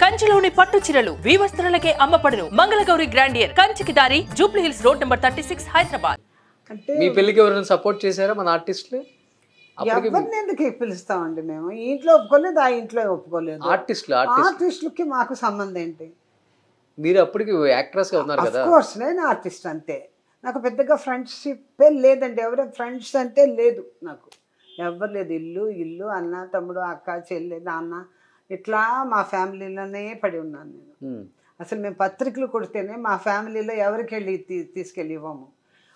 కంచిలోని పట్టు చీరలు వీవస్త్రాలకే అమ్మపడును. మంగళగౌరి గ్రాండియర్ కంచికి దారి Jubilee hills road number 36 Hyderabad. అంటే మీ పెళ్లికి ఎవరైనా సపోర్ట్ చేశారా మన ఆర్టిస్టులు? ఎవరిని ఎందుకు పిలుస్తామండి మేము? ఈ ఇంట్లో ఒప్పుకోలేదు, ఆ ఇంట్లో ఒప్పుకోలేదు. ఆర్టిస్టులకి మాకు సంబంధం ఏంటి? మీరు అప్పటికి యాక్ట్రెస్ గా ఉన్నారు కదా. కోర్స్ నేను ఆర్టిస్ట్ అంతే. నాకు పెద్దగా ఫ్రెండ్షిప్ లేదండి. ఎవరో ఫ్రెండ్స్ అంటే లేదు నాకు, ఎవరు లేదు. ఇల్లు ఇల్లు అన్న తమ్ముడు అక్క చెల్లి నాన్న ఇట్లా మా ఫ్యామిలీలోనే పడి ఉన్నాను నేను. అసలు మేము పత్రికలు కొడితేనే మా ఫ్యామిలీలో ఎవరికి వెళ్ళి తీసుకెళ్ళి ఇవ్వము.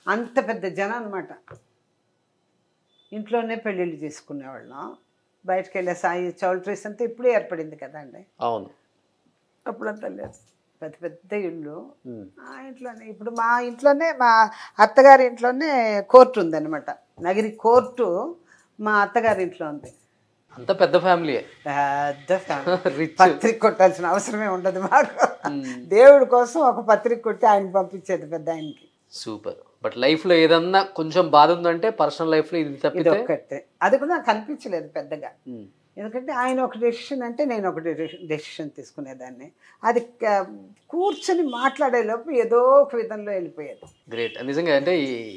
అంత పెద్ద జనం అనమాట. ఇంట్లోనే పెళ్ళిళ్ళు చేసుకునేవాళ్ళం. బయటకు వెళ్ళే సాయి చౌల్ట్రీస్ అంతా ఇప్పుడే ఏర్పడింది కదండి. అవును, అప్పుడంతా లేదు. పెద్ద పెద్ద ఇళ్ళు ఆ ఇంట్లోనే. ఇప్పుడు మా ఇంట్లోనే మా అత్తగారి ఇంట్లోనే కోర్టు ఉందన్నమాట. నగిరి కోర్టు మా అత్తగారి ఇంట్లో ఉంది. అంత పెద్ద ఫ్యామిలీ, పెద్ద ఫ్యామిలీ. పత్రిక కొట్టాల్సిన అవసరమే ఉండదు మాకు. దేవుడి కోసం ఒక పత్రిక కొట్టి ఆయన పంపించేది పెద్ద ఆయనకి. సూపర్. బట్ లైఫ్ లో ఏదన్నా కొంచెం బాధ ఉందంటే పర్సనల్ లైఫ్ లో ఇది తప్పితే ఒక్కటే. అది కూడా నాకు కనిపించలేదు పెద్దగా. ఎందుకంటే ఆయన ఒక డెసిషన్ అంటే నేను ఒక డెసిషన్ తీసుకునేదాన్ని. అది కూర్చొని మాట్లాడేలోపు ఏదో ఒక విధంలో వెళ్ళిపోయేది. గ్రేట్. నిజంగా అంటే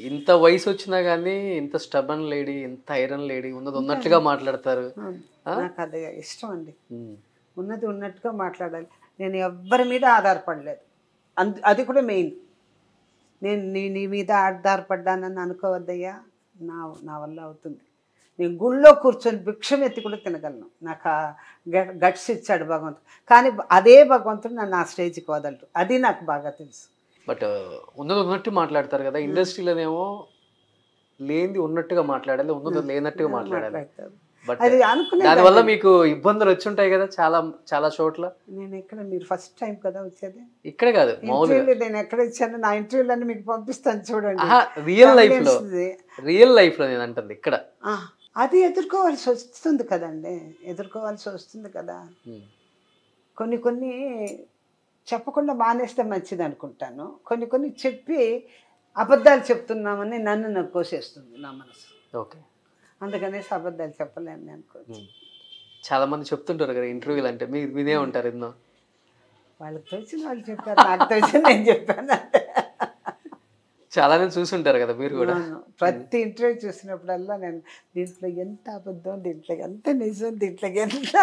ఇంత వయసు వచ్చినా కానీ ఇంత స్టబన్ లేడీ, ఇంత ఐరన్ లేడీ ఉన్నట్టుగా మాట్లాడతారు. నాకు అది ఇష్టం అండి. ఉన్నది ఉన్నట్టుగా మాట్లాడాలి. నేను ఎవ్వరి మీద ఆధారపడలేదు. అది కూడా మెయిన్. నేను నీ మీద ఆధారపడ్డానని అనుకోవద్దయ్యా. నా వల్ల అవుతుంది. నేను గుళ్ళో కూర్చొని భిక్షం ఎత్తి కూడా తినగలను. నాకు ఆ గట్స్ ఇచ్చాడు భగవంతుడు. కానీ అదే భగవంతుడు నన్ను ఆ స్టేజ్కి వదలరు. అది నాకు బాగా తెలుసు. బట్ ఉన్నట్టు మాట్లాడతారు కదా. ఇండస్ట్రీలోనేమో లేనిది ఉన్నట్టుగా మాట్లాడాలి, ఉన్నది లేనట్టుగా మాట్లాడాలి. బట్ అది అనుకునే దానివల్ల మీకు ఇబ్బందులు వచ్చి ఉంటాయి కదా చాలా చాలా చోట్ల. నేను ఎక్కడ, మీరు ఫస్ట్ టైం కదా వచ్చేది, ఇక్కడే కాదు మామూలుగా నేను ఎక్కడ ఇచ్చాను. నా ఇంటర్వ్యూలన్నీ మీకు పంపిస్తాను చూడండి. రియల్ లైఫ్ లో నేను అంటుంది ఇక్కడ. అది ఎదుర్కోవాల్సి వస్తుంది కదండి, ఎదుర్కోవాల్సి వస్తుంది కదా. కొన్ని చెప్పకుండా మానేస్తే మంచిది అనుకుంటాను. కొన్ని చెప్పి అబద్ధాలు చెప్తున్నామని నన్ను కోసేస్తుంది నా మనసు. ఓకే, అందుకనేసి అబద్ధాలు చెప్పలేను నేను అనుకోవచ్చు. చాలా మంది చెప్తుంటారు కదా ఇంటర్వ్యూలు అంటే, మీరు వినే ఉంటారు ఎన్నో. వాళ్ళకి తెలిసిన వాళ్ళు చెప్పారు, నాకు తెలిసిన నేను చెప్పాను అంటే. చాలానే చూసుంటారు కదా మీరు కూడా. ప్రతి ఇంటర్వ్యూ చూసినప్పుడల్లా నేను దీంట్లో ఎంత అబద్ధం, దీంట్లో ఎంత నిజం, దీంట్లో ఎంత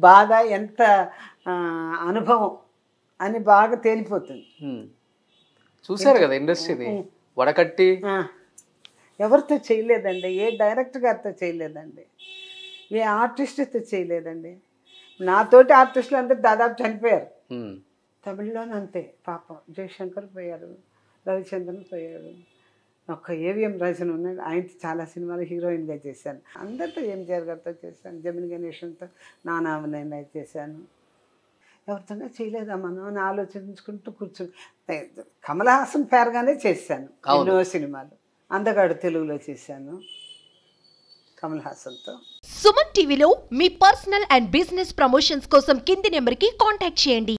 బాధ, ఎంత అనుభవం అని బాగా తేలిపోతుంది. చూసారు కదా ఇండస్ట్రీని వడకట్టి. ఎవరితో చేయలేదండి, ఏ డైరెక్టర్ గారితో చేయలేదండి, ఏ ఆర్టిస్ట్తో చేయలేదండి. నాతోటి ఆర్టిస్టులు అందరూ దాదాపు చనిపోయారు. తమిళ్లోనే అంతే పాపం. జయశంకర్ పోయారు, రవిచంద్రన్ పోయాడు, ఒక్క ఏవిఎం రాజన్ ఉన్నాడు. ఆయనతో చాలా సినిమాలు హీరోయిన్గా చేశాను. అందరితో ఎంజిఆర్ గారితో చేశాను, జమిని గణేషన్తో నానామనైనా చేశాను. ఎవరితోనే చేయలేదమ్మా అని ఆలోచించుకుంటూ కూర్చుని కమల్ హాసన్ పేరుగానే చేశాను ఎన్నో సినిమాలు. అందగాడు తెలుగులో చేశాను కమల్ హాసన్తో. సుమన్ టీవీలో మీ పర్సనల్ అండ్ బిజినెస్ ప్రమోషన్స్ కోసం కింది నెంబర్కి కాంటాక్ట్ చేయండి.